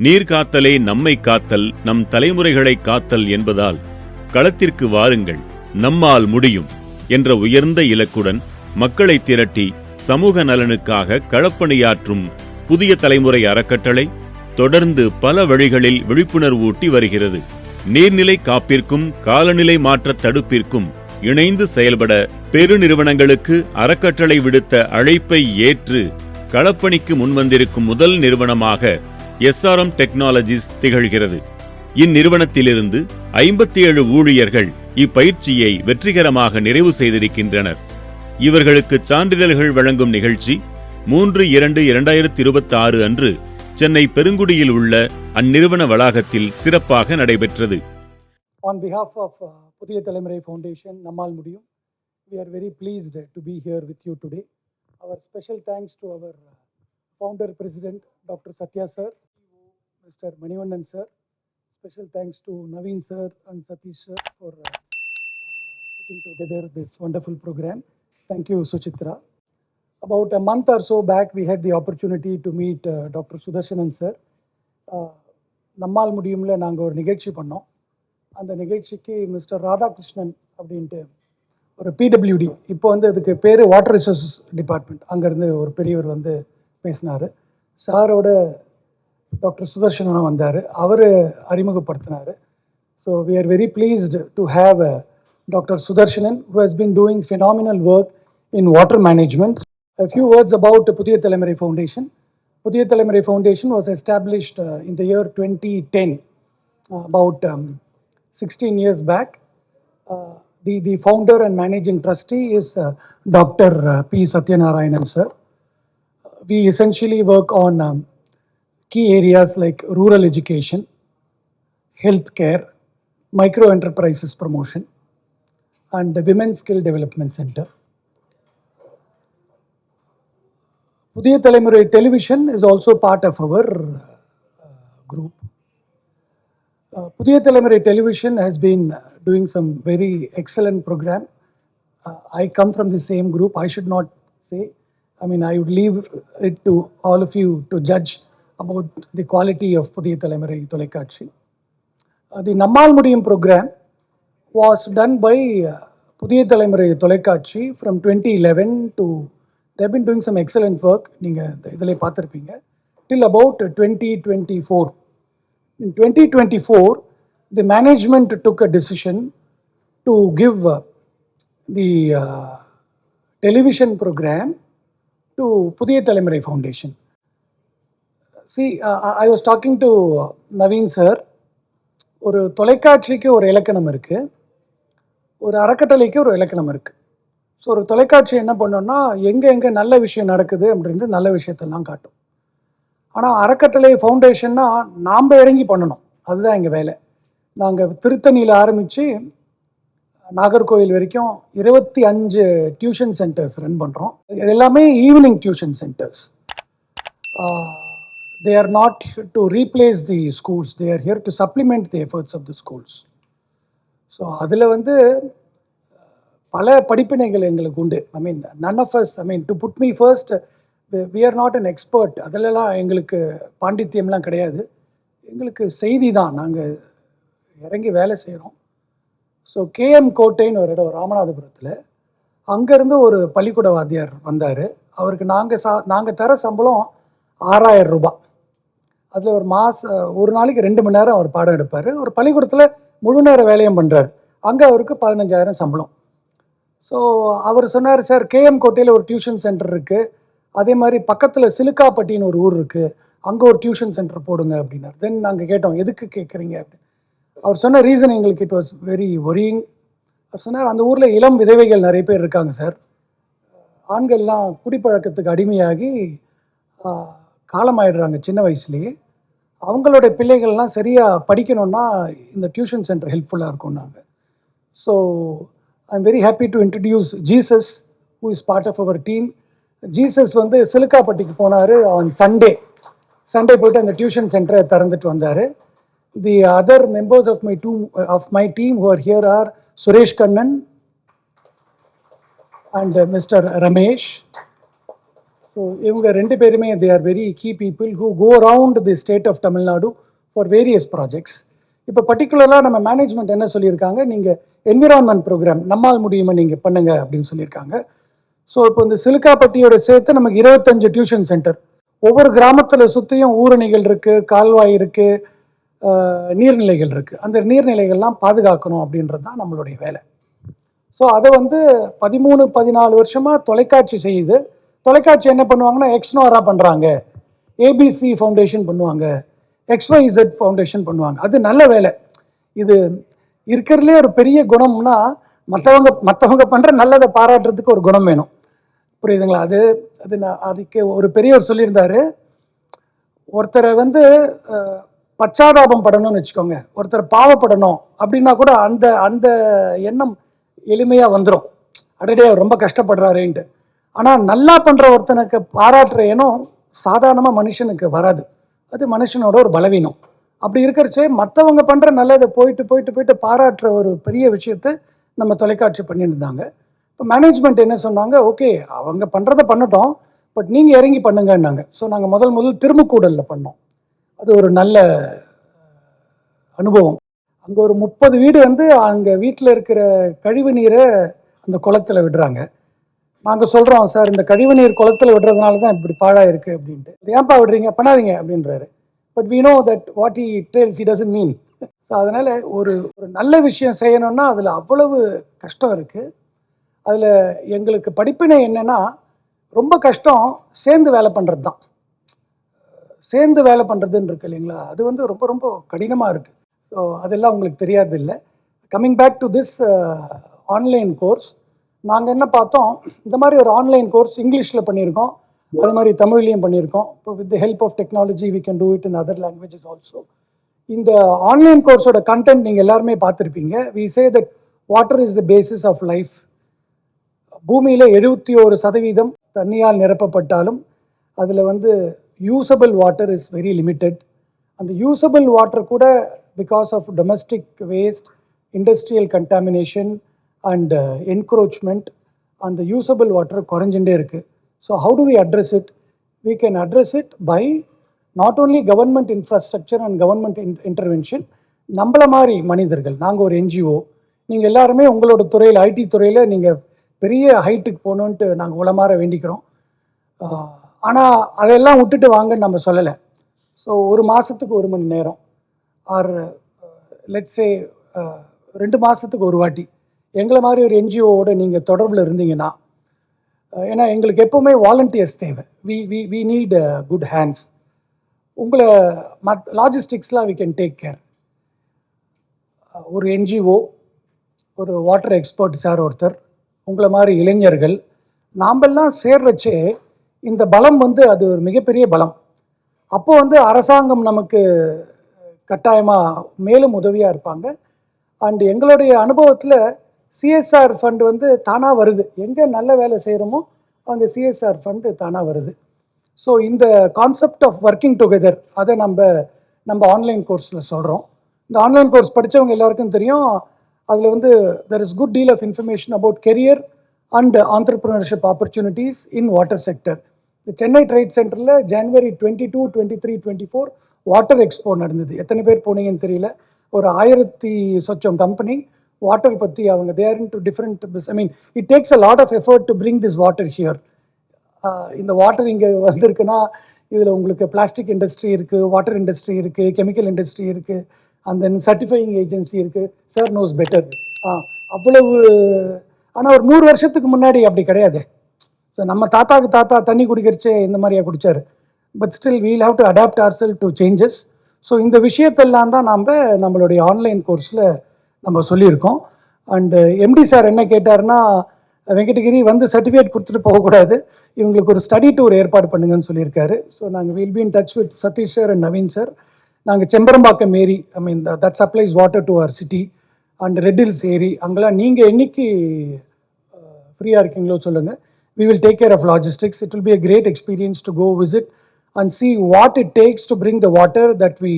நீர் காத்தலே நம்மை காத்தல், நம் தலைமுறைகளை காத்தல் என்பதால் களத்திற்கு வாருங்கள், நம்மால் முடியும் என்ற உயர்ந்த இலக்குடன் மக்களை திரட்டி சமூக நலனுக்காக களப்பணியாற்றும் புதிய தலைமுறை அறக்கட்டளை தொடர்ந்து பல வழிகளில் விழிப்புணர்வு ஊட்டி வருகிறது. நீர்நிலை காப்பிற்கும் காலநிலை மாற்ற தடுப்பிற்கும் இணைந்து செயல்பட பெருநிறுவனங்களுக்கு அறக்கட்டளை விடுத்த அழைப்பை ஏற்று களப்பணிக்கு முன்வந்திருக்கும் முதல் நிறுவனமாக SRM டெக்னாலஜிஸ் திகழ்கிறது. இந்நிறுவனத்திலிருந்து 57 ஊழியர்கள் இப்பயிற்சியை வெற்றிகரமாக நிறைவு செய்திருக்கின்றனர். இவர்களுக்கு சான்றிதழ்கள் வழங்கும் நிகழ்ச்சி 3/2/2026 அன்று சென்னை பெருங்குடியில் உள்ள அந்நிறுவன வளாகத்தில் சிறப்பாக நடைபெற்றது. On behalf of Pudhiya Thalaimurai Foundation, Nammal Mudiyum, we are very pleased to be here with you today. Our special thanks to our founder president Dr. Satya sir, Mr. Manivannan sir. Special thanks to Naveen sir and Satish sir for putting together this wonderful program. Thank you, Suchitra. About a month or so back, we had the opportunity to meet Dr. Sudarshanan sir. Nammal Mudiyumla நாங்கள் ஒரு நிகழ்ச்சி பண்ணோம். அந்த நிகழ்ச்சிக்கு mister Radhakrishnan அப்படின்ட்டு ஒரு PWD, இப்போ வந்து அதுக்கு பேர் வாட்டர் ரிசோர்ஸஸ் டிபார்ட்மெண்ட், அங்கேருந்து ஒரு பெரியவர் வந்து பேசினார். சாரோட டாக்டர் சுதர்ஷனும் வந்தார், அவர் அறிமுகப்படுத்தினார். So we are very pleased to have doctor Sudarshanan who has been doing phenomenal work in water management. A few words about Pudhiya Thalaimurai Foundation. Pudhiya Thalaimurai Foundation was established in the year 2010, about 16 years back. The founder and managing trustee is Dr. P. Satyanarayanan sir. We essentially work on key areas like rural education, healthcare, micro enterprises promotion, and the Women's Skill Development Center. Pudhiya Thalaimurai Television is also part of our group. Pudhiya Thalaimurai Television has been doing some very excellent program. I come from the same group. I should not say. I mean, I would leave it to all of you to judge about the quality of Pudhiya Thalaimurai Tolekaatchi. The Nammal Mudiyum program was done by Pudhiya Thalaimurai Tolekaatchi from 2011 to, they have been doing some excellent work, நீங்கள் இதில் பார்த்துருப்பீங்க, till about 2024. In 2024, the management took a decision to give the television program to Pudhiya Thalaimurai Foundation. See, I was talking to Naveen sir. ஒரு தொலைக்காட்சிக்கு ஒரு இலக்கணம் இருக்குது, ஒரு அறக்கட்டளைக்கு ஒரு இலக்கணம் இருக்குது. ஸோ ஒரு தொலைக்காட்சி என்ன பண்ணோன்னா எங்கே நல்ல விஷயம் நடக்குது அப்படின்ட்டு நல்ல விஷயத்தெல்லாம் காட்டும். ஆனால் அறக்கட்டளை ஃபவுண்டேஷன்னா நாம் இறங்கி பண்ணணும், அதுதான் எங்கள் வேலை. நாங்கள் திருத்தணியில் ஆரம்பித்து நாகர்கோவில் வரைக்கும் 25 டியூஷன் சென்டர்ஸ் ரன் பண்ணுறோம். இது எல்லாமே evening tuition centres. They are not here to replace the schools, they are here to supplement the efforts of the schools. So அதில் வந்து பல படிப்பினைகள் எங்களுக்கு உண்டு. ஐ மீன், none of us, I mean, to put me first, we are not an expert. அதிலெல்லாம் எங்களுக்கு பாண்டித்யம்லாம் கிடையாது, எங்களுக்கு செய்தி தான், நாங்கள் இறங்கி வேலை செய்கிறோம். ஸோ KM கோட்டைன்னு ஒரு இடம் ராமநாதபுரத்தில், அங்கேருந்து ஒரு பள்ளிக்கூட வாத்தியார் வந்தார். அவருக்கு நாங்கள் தர சம்பளம் 6000 ரூபாய். அதில் ஒரு நாளைக்கு 2 மணி நேரம் அவர் பாடம் எடுப்பார். ஒரு பள்ளிக்கூடத்தில் முழு நேர வேலையும் பண்ணுறாரு. அங்கே அவருக்கு 15000 சம்பளம். ஸோ அவர் சொன்னார், சார் KM கோட்டையில் ஒரு டியூஷன் சென்டர் இருக்குது, அதே மாதிரி பக்கத்தில் சிலுக்காப்பட்டின்னு ஒரு ஊர் இருக்குது, அங்கே ஒரு டியூஷன் சென்டர் போடுங்க அப்படின்னார். தென் நாங்கள் கேட்டோம், எதுக்கு கேட்குறீங்க அப்படின்னு. அவர் சொன்ன ரீசன் எங்களுக்கு இட் வாஸ் வெரி ஒரியிங். அவர் சொன்னார், அந்த ஊரில் இளம் விதவைகள் நிறைய பேர் இருக்காங்க சார், ஆண்கள்லாம் குடிப்பழக்கத்துக்கு அடிமையாகி காலமாயிடுறாங்க சின்ன வயசுலேயே, அவங்களோட பிள்ளைகள்லாம் சரியாக படிக்கணும்னா இந்த டியூஷன் சென்டர் ஹெல்ப்ஃபுல்லாக இருக்கும் நாங்கள். So I am very happy to introduce Jesus, who is part of our team. Jesus வந்து சிலுக்காப்பட்டிக்கு போனார் ஆன் சண்டே போய்ட்டு அந்த டியூஷன் சென்டரை திறந்துட்டு வந்தார். The other members of my team who are here are Suresh Kannan and Mr. Ramesh. So இவங்க 2 பேருமே they are very key people who go around the state of Tamil Nadu for various projects. இப்போ பர்டிகுலராக நம்ம management என்ன சொல்லியிருக்காங்க, நீங்கள் environment program நம்மால் முடியுமா நீங்கள் பண்ணுங்க அப்படின்னு சொல்லியிருக்காங்க. ஸோ இப்போ இந்த சிலுக்காப்பட்டியோட சேர்த்து நமக்கு 25 டியூஷன் சென்டர், ஒவ்வொரு கிராமத்தில் சுற்றியும் ஊரணிகள் இருக்குது, கால்வாய் இருக்குது, நீர்நிலைகள் இருக்குது. அந்த நீர்நிலைகள்லாம் பாதுகாக்கணும் அப்படின்றது தான் நம்மளுடைய வேலை. ஸோ அதை வந்து 13-14 வருஷமாக தொலைக்காட்சி செய்யுது. தொலைக்காட்சி என்ன பண்ணுவாங்கன்னா எக்ஸ்னோரா பண்ணுறாங்க, ஏபிசி ஃபவுண்டேஷன் பண்ணுவாங்க, XYZ ஃபவுண்டேஷன் பண்ணுவாங்க. அது நல்ல வேலை. இது இருக்கிறதுலே ஒரு பெரிய குணம்னா மற்றவங்க பண்ணுற நல்லதை பாராட்டுறதுக்கு ஒரு குணம் வேணும். புரியுதுங்களா? அதுக்கு ஒரு பெரியவர் சொல்லியிருந்தாரு, ஒருத்தரை வந்து பச்சாதாபம் படணும்னு வச்சுக்கோங்க, ஒருத்தர் பாவப்படணும் அப்படின்னா கூட அந்த அந்த எண்ணம் எளிமையாக வந்துடும், அடடே ரொம்ப கஷ்டப்படுறாருன்ட்டு. ஆனால் நல்லா பண்ணுற ஒருத்தனுக்கு பாராட்டுற எண்ணம் சாதாரணமாக மனுஷனுக்கு வராது. அது மனுஷனோட ஒரு பலவீனம். அப்படி இருக்கிறச்சே மற்றவங்க பண்ணுற நல்லதை போயிட்டு பாராட்டுற ஒரு பெரிய விஷயத்தை நம்ம தொலைக்காட்சி பண்ணிட்டு இருந்தாங்க. இப்போ மேனேஜ்மெண்ட் என்ன சொன்னாங்க, ஓகே அவங்க பண்ணுறதை பண்ணட்டும், பட் நீங்கள் இறங்கி பண்ணுங்கன்னாங்க. ஸோ நாங்கள் முதல் திருமுக்கூடலில் பண்ணோம். அது ஒரு நல்ல அனுபவம். அங்கே ஒரு 30 வீடு வந்து அங்கே வீட்டில் இருக்கிற கழிவு நீரை அந்த குளத்தில் விடுறாங்க. நாங்கள் சொல்கிறோம், சார் இந்த கழிவு நீர் குளத்தில் விடுறதுனால தான் இப்படி பாழாக இருக்குது அப்படின்ட்டு. ஏன்ப்பா விடுறீங்க, பண்ணாதீங்க அப்படின்றாரு. But we know that what he tells he doesn't mean. So அதனால் ஒரு நல்ல விஷயம் செய்யணும்னா அதில் அவ்வளவு கஷ்டம் இருக்குது. அதில் எங்களுக்கு படிப்பினை என்னென்னா, ரொம்ப கஷ்டம் சேர்ந்து வேலை பண்ணுறது தான். சேர்ந்து வேலை பண்ணுறதுன்னு இருக்கு இல்லைங்களா, அது வந்து ரொம்ப ரொம்ப கடினமாக இருக்குது. ஸோ அதெல்லாம் உங்களுக்கு தெரியாது இல்லை. Coming back to this online course, நாங்கள் என்ன பார்த்தோம், இந்த மாதிரி ஒரு ஆன்லைன் கோர்ஸ் இங்கிலீஷில் பண்ணியிருக்கோம், அது மாதிரி தமிழ்லையும் பண்ணியிருக்கோம். இப்போ with the help of technology we can do it in other languages also. இந்த ஆன்லைன் கோர்ஸோட கண்டென்ட் நீங்கள் எல்லாருமே பார்த்துருப்பீங்க. We say that water is the basis of life. பூமியில் 71% தண்ணியால் நிரப்பப்பட்டாலும் அதில் வந்து usable water is very limited. அந்த யூசபிள் வாட்டர் கூட because of domestic waste, industrial contamination and encroachment, அந்த யூசபிள் வாட்டர் குறைஞ்சுட்டே இருக்குது. So how do we address it? We can address it by not only government infrastructure and government intervention. நம்மளை மாதிரி மனிதர்கள், நாங்கள் ஒரு என்ஜிஓ, நீங்கள் எல்லாருமே உங்களோட துறையில், ஐடி துறையில் நீங்கள் பெரிய ஹைட்டுக்கு போகணுன்ட்டு நாங்கள் உளமாற வேண்டிக்கிறோம். ஆனால் அதெல்லாம் விட்டுட்டு வாங்கன்னு நம்ம சொல்லலை. ஸோ ஒரு மாதத்துக்கு 1 மணி நேரம் ஆர் லெட்ஸே 2 மாதத்துக்கு ஒரு வாட்டி எங்களை மாதிரி ஒரு என்ஜிஓவோட நீங்கள் தொடர்பில் இருந்தீங்கன்னா, ஏன்னா எங்களுக்கு எப்போவுமே வாலண்டியர்ஸ் தேவை. We need good hands. உங்களை லாஜிஸ்டிக்ஸ்லாம் வி கேன் டேக் கேர். ஒரு என்ஜிஓ, ஒரு வாட்டர் எக்ஸ்பர்ட் சார் ஒருத்தர், உங்களை மாதிரி இளைஞர்கள், நாமெல்லாம் சேர்றச்சே இந்த பலம் வந்து அது ஒரு மிகப்பெரிய பலம். அப்போது வந்து அரசாங்கம் நமக்கு கட்டாயமாக மேலும் உதவியாக இருப்பாங்க. அண்ட் எங்களுடைய அனுபவத்தில் சிஎஸ்ஆர் ஃபண்டு வந்து தானாக வருது. எங்கே நல்ல வேலை செய்கிறோமோ அங்கே சிஎஸ்ஆர் ஃபண்டு தானாக வருது. ஸோ இந்த கான்செப்ட் ஆஃப் ஒர்க்கிங் டுகெதர் அதை நம்ம ஆன்லைன் கோர்ஸில் சொல்கிறோம். இந்த ஆன்லைன் கோர்ஸ் படித்தவங்க எல்லாருக்கும் தெரியும், அதில் வந்து there is good deal of information about career and entrepreneurship opportunities in water sector. இந்த சென்னை ட்ரேட் சென்டரில் January 22, 23, 24 வாட்டர் எக்ஸ்போ நடந்தது. எத்தனை பேர் போனீங்கன்னு தெரியல. ஒரு 1000 சொச்சம் கம்பெனி வாட்டர் பற்றி அவங்க there in two different, I mean it takes a lot of effort to bring this water here. இந்த வாட்டர் இங்கே வந்திருக்குன்னா இதில் உங்களுக்கு பிளாஸ்டிக் இண்டஸ்ட்ரி இருக்குது, வாட்டர் இண்டஸ்ட்ரி இருக்குது, கெமிக்கல் இண்டஸ்ட்ரி இருக்குது, அண்ட் தென் சர்டிஃபையிங் ஏஜென்சி இருக்குது. Sir knows better. அவ்வளவு. ஆனால் ஒரு 100 வருஷத்துக்கு முன்னாடி அப்படி கிடையாது. ஸோ நம்ம தாத்தா தண்ணி குடிக்கிறச்சே இந்த மாதிரியா குடித்தார். But still we'll have to adapt ourselves to changes. So இந்த விஷயத்தெல்லாம் தான் நம்மளுடைய ஆன்லைன் கோர்ஸில் நம்ம சொல்லியிருக்கோம். அண்டு எம்டி சார் என்ன கேட்டார்னா, வெங்கடகிரி வந்து சர்டிஃபிகேட் கொடுத்துட்டு போகக்கூடாது, இவங்களுக்கு ஒரு ஸ்டடி டூர் ஏற்பாடு பண்ணுங்கன்னு சொல்லியிருக்காரு. ஸோ நாங்கள் will be in touch with Satish sir and Naveen sir. நாங்கள் செம்பரம்பாக்கம் ஏரி, I mean that supplies water to our city, and Red Hills ஏரி, அங்கெல்லாம் நீங்கள் என்னைக்கு ஃப்ரீயாக இருக்கீங்களோ சொல்லுங்கள். We will take care of logistics. It will be a great experience to go visit and see what it takes to bring the water that we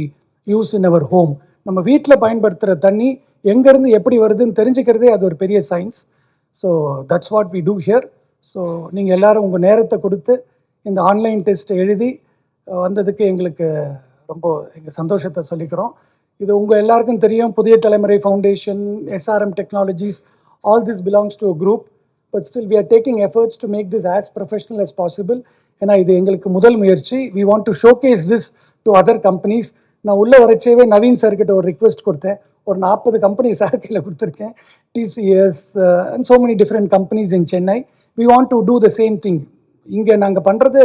use in our home. நம்ம வீட்டில் பயன்படுத்துகிற தண்ணி எங்கேருந்து எப்படி வருதுன்னு தெரிஞ்சுக்கிறதே அது ஒரு பெரிய science. So that's what we do here. So நீங்கள் எல்லோரும் உங்கள் நேரத்தை கொடுத்து இந்த ஆன்லைன் டெஸ்ட் எழுதி வந்ததுக்கு எங்களுக்கு ரொம்ப எங்கள் சந்தோஷத்தை சொல்லிக்கிறோம். இது உங்கள் எல்லாருக்கும் தெரியும், புதிய தலைமுறை foundation, SRM technologies, all this belongs to a group, but still we are taking efforts to make this as professional as possible. ஏன்னா இது எங்களுக்கு முதல் முயற்சி. We want to showcase this to other companies. நான் உள்ளே வரச்சேவே நவீன் சார்கிட்ட ஒரு ரிக்வெஸ்ட் கொடுத்தேன். ஒரு 40 கம்பெனி சார் கையில் கொடுத்துருக்கேன். TCS and so many different companies in Chennai. We want to do the same thing. இங்கே நாங்கள் பண்ணுறது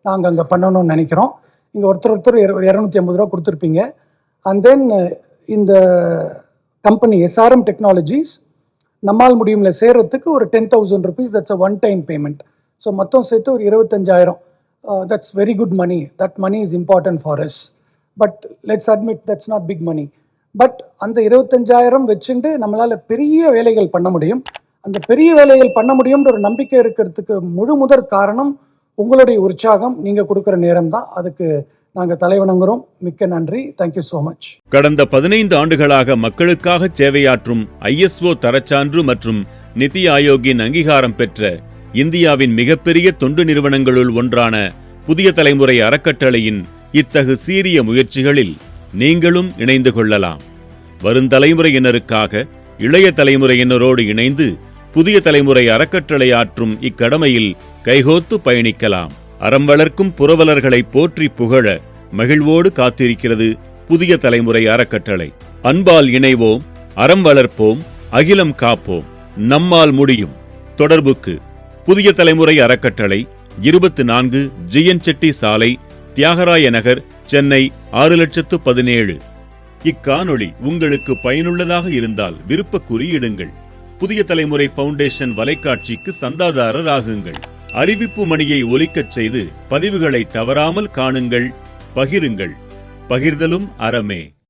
நாங்கள் அங்கே பண்ணணும்னு நினைக்கிறோம். இங்கே ஒருத்தர் 250 ரூபா கொடுத்துருப்பீங்க. அண்ட் தென் இந்த கம்பெனி SRM டெக்னாலஜிஸ் நம்மால் முடியும்ல சேர்றதுக்கு ஒரு 10,000 rupees, that's a one-time payment. So மொத்தம் சேர்த்து ஒரு 25,000. That's very good money. That money is important for us. But let's admit that's not big money. But அந்த 25,000 வச்சுட்டு நம்மளால் பெரிய வேலைகள் பண்ண முடியும். அந்த பெரிய வேலைகள் பண்ண முடியும்ன்ற ஒரு நம்பிக்கை இருக்கிறதுக்கு முதற் காரணம் உங்களுடைய உற்சாகம், நீங்கள் கொடுக்குற நேரம் தான். அதுக்கு நாங்கள் தலைவணங்குறோம். மிக்க நன்றி. Thank you so much. கடந்த 15 ஆண்டுகளாக மக்களுக்காக சேவையாற்றும் ISO தரச்சான்று மற்றும் நிதி ஆயோக்கின் அங்கீகாரம் பெற்ற இந்தியாவின் மிகப்பெரிய தொண்டு நிறுவனங்களுள் ஒன்றான புதிய தலைமுறை அறக்கட்டளையின் இத்தகு சீரிய முயற்சிகளில் நீங்களும் இணைந்து கொள்ளலாம். வருந்தலைமுறையினருக்காக இளைய தலைமுறையினரோடு இணைந்து புதிய தலைமுறை அறக்கட்டளை ஆற்றும் இக்கடமையில் கைகோத்து பயணிக்கலாம். அறம் வளர்க்கும் புரவலர்களை போற்றி புகழ மகிழ்வோடு காத்திருக்கிறது புதிய தலைமுறை அறக்கட்டளை. அன்பால் இணைவோம், அறம் வளர்ப்போம், அகிலம் காப்போம், நம்மால் முடியும். தொடர்புக்கு புதிய தலைமுறை அறக்கட்டளை, 24 GN செட்டி சாலை, தியாகராய நகர், சென்னை 6,17,000. இக்காணொளி உங்களுக்கு பயனுள்ளதாக இருந்தால் விருப்ப குறியிடுங்கள். புதிய தலைமுறை ஃபவுண்டேஷன் வலைக்காட்சிக்கு சந்தாதாரர் ஆகுங்கள். அறிவிப்பு மணியை ஒலிக்கச் செய்து பதிவுகளை தவறாமல் காணுங்கள். பகிருங்கள். பகிர்தலும் அறமே.